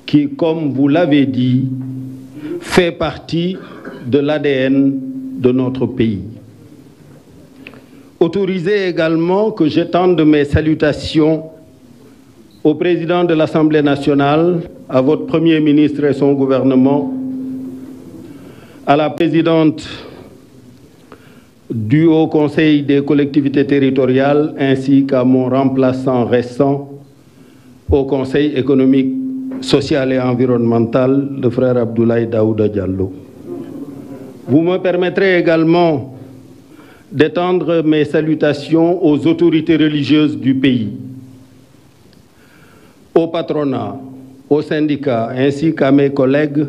qui, comme vous l'avez dit, fait partie de l'ADN de notre pays. Autorisez également que j'étende mes salutations au président de l'Assemblée nationale, à votre Premier ministre et son gouvernement, à la présidente du Haut Conseil des collectivités territoriales, ainsi qu'à mon remplaçant récent au Conseil économique, social et environnemental, le frère Abdoulaye Daouda Diallo. Vous me permettrez également d'étendre mes salutations aux autorités religieuses du pays, au patronat, aux syndicats, ainsi qu'à mes collègues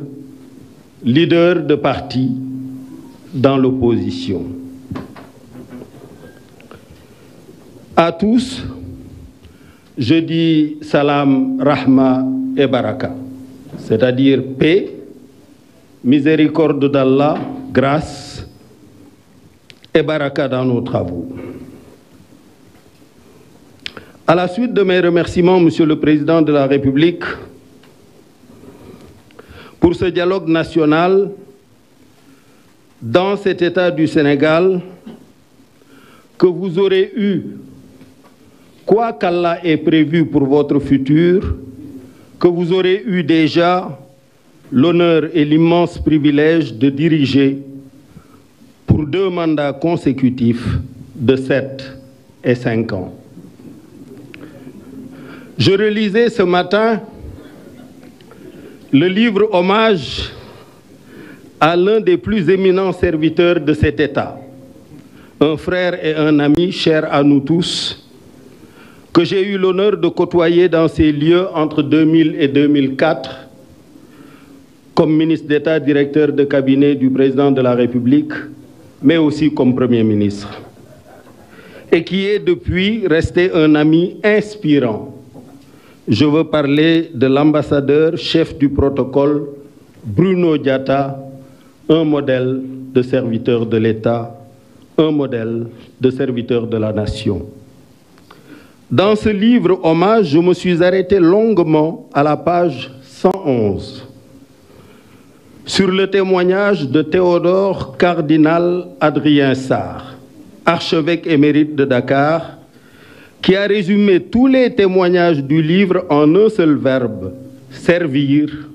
leaders de partis dans l'opposition. À tous, je dis salam, rahma et baraka, c'est-à-dire paix, miséricorde d'Allah, grâce et baraka dans nos travaux. À la suite de mes remerciements, Monsieur le Président de la République, pour ce dialogue national dans cet État du Sénégal que vous aurez eu, quoi qu'Allah ait prévu pour votre futur, que vous aurez eu déjà l'honneur et l'immense privilège de diriger pour 2 mandats consécutifs de 7 et 5 ans. Je relisais ce matin le livre hommage à l'un des plus éminents serviteurs de cet État, un frère et un ami cher à nous tous, que j'ai eu l'honneur de côtoyer dans ces lieux entre 2000 et 2004, comme ministre d'État, directeur de cabinet du président de la République, mais aussi comme Premier ministre, et qui est depuis resté un ami inspirant. Je veux parler de l'ambassadeur chef du protocole, Bruno Diatta, un modèle de serviteur de l'État, un modèle de serviteur de la nation. Dans ce livre hommage, je me suis arrêté longuement à la page 111 sur le témoignage de Théodore Cardinal Adrien Sarr, archevêque émérite de Dakar, qui a résumé tous les témoignages du livre en un seul verbe, servir,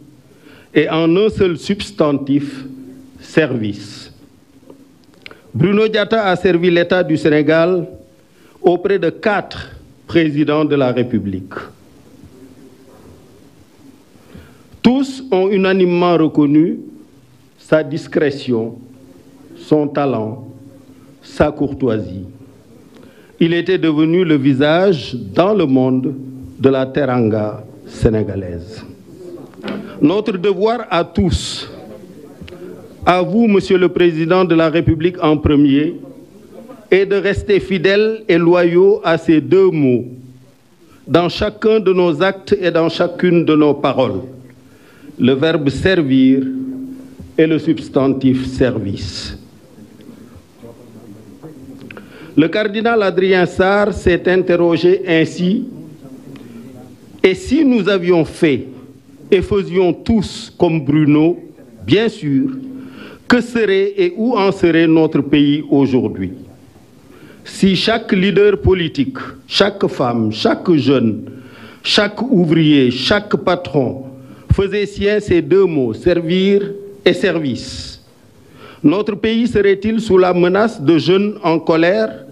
et en un seul substantif, service. Bruno Diatta a servi l'État du Sénégal auprès de 4 présidents de la République. Tous ont unanimement reconnu sa discrétion, son talent, sa courtoisie. Il était devenu le visage dans le monde de la teranga sénégalaise. Notre devoir à tous, à vous, Monsieur le Président de la République en premier, est de rester fidèles et loyaux à ces 2 mots, dans chacun de nos actes et dans chacune de nos paroles, le verbe servir et le substantif service. Le cardinal Adrien Sarr s'est interrogé ainsi: et si nous avions fait et faisions tous comme Bruno, bien sûr, que serait et où en serait notre pays aujourd'hui? Si chaque leader politique, chaque femme, chaque jeune, chaque ouvrier, chaque patron faisait sien ces 2 mots, servir et service, notre pays serait-il sous la menace de jeunes en colère,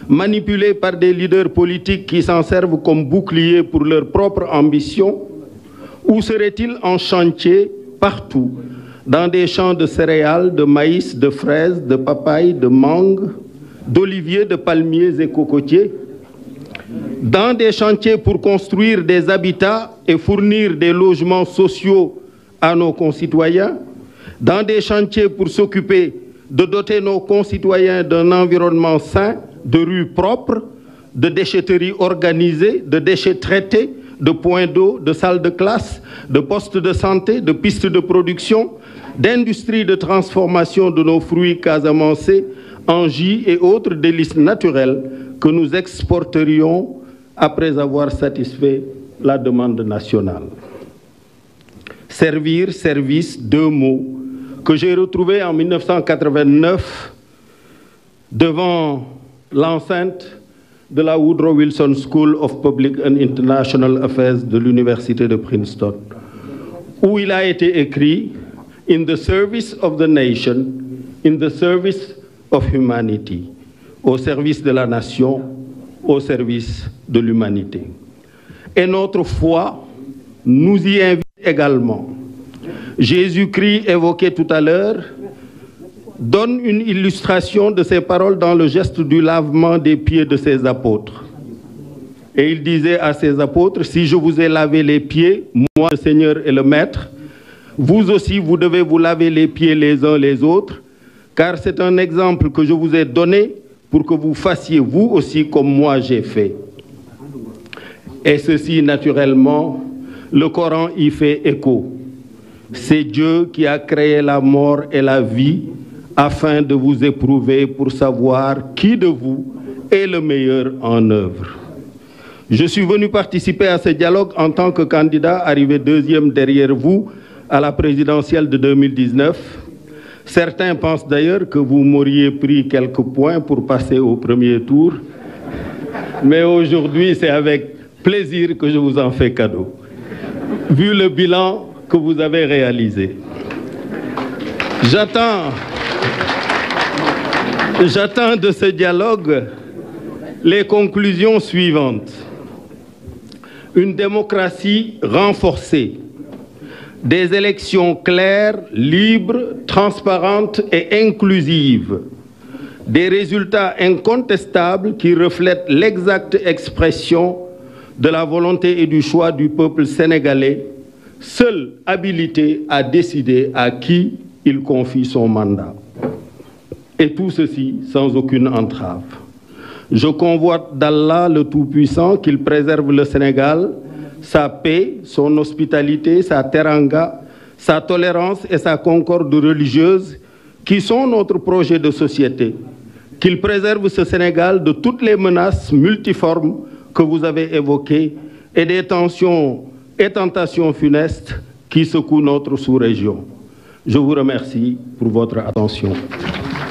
manipulés par des leaders politiques qui s'en servent comme bouclier pour leur propre ambition, ou serait-il en chantier partout, dans des champs de céréales, de maïs, de fraises, de papayes, de mangues, d'oliviers, de palmiers et cocotiers, dans des chantiers pour construire des habitats et fournir des logements sociaux à nos concitoyens, dans des chantiers pour s'occuper de doter nos concitoyens d'un environnement sain, de rues propres, de déchetteries organisées, de déchets traités, de points d'eau, de salles de classe, de postes de santé, de pistes de production, d'industries de transformation de nos fruits casamancés en jus et autres délices naturels que nous exporterions après avoir satisfait la demande nationale. Servir, service, deux mots que j'ai retrouvés en 1989 devant l'enceinte de la Woodrow Wilson School of Public and International Affairs de l'Université de Princeton, où il a été écrit « In the service of the nation, in the service of humanity », au service de la nation, au service de l'humanité. Et notre foi nous y invite également. Jésus-Christ, évoqué tout à l'heure, donne une illustration de ces paroles dans le geste du lavement des pieds de ses apôtres. Et il disait à ses apôtres, « Si je vous ai lavé les pieds, moi le Seigneur et le Maître, vous aussi vous devez vous laver les pieds les uns les autres, car c'est un exemple que je vous ai donné pour que vous fassiez vous aussi comme moi j'ai fait. » Et ceci, naturellement, le Coran y fait écho. C'est Dieu qui a créé la mort et la vie afin de vous éprouver pour savoir qui de vous est le meilleur en œuvre. Je suis venu participer à ce dialogue en tant que candidat arrivé deuxième derrière vous à la présidentielle de 2019. Certains pensent d'ailleurs que vous m'auriez pris quelques points pour passer au premier tour. Mais aujourd'hui, c'est avec plaisir que je vous en fais cadeau, vu le bilan que vous avez réalisé. J'attends de ce dialogue les conclusions suivantes. Une démocratie renforcée, des élections claires, libres, transparentes et inclusives, des résultats incontestables qui reflètent l'exacte expression de la volonté et du choix du peuple sénégalais, seul habilité à décider à qui il confie son mandat. Et tout ceci sans aucune entrave. Je convoite d'Allah le Tout-Puissant qu'il préserve le Sénégal, sa paix, son hospitalité, sa teranga, sa tolérance et sa concorde religieuse qui sont notre projet de société. Qu'il préserve ce Sénégal de toutes les menaces multiformes que vous avez évoquées et des tensions et tentations funestes qui secouent notre sous-région. Je vous remercie pour votre attention.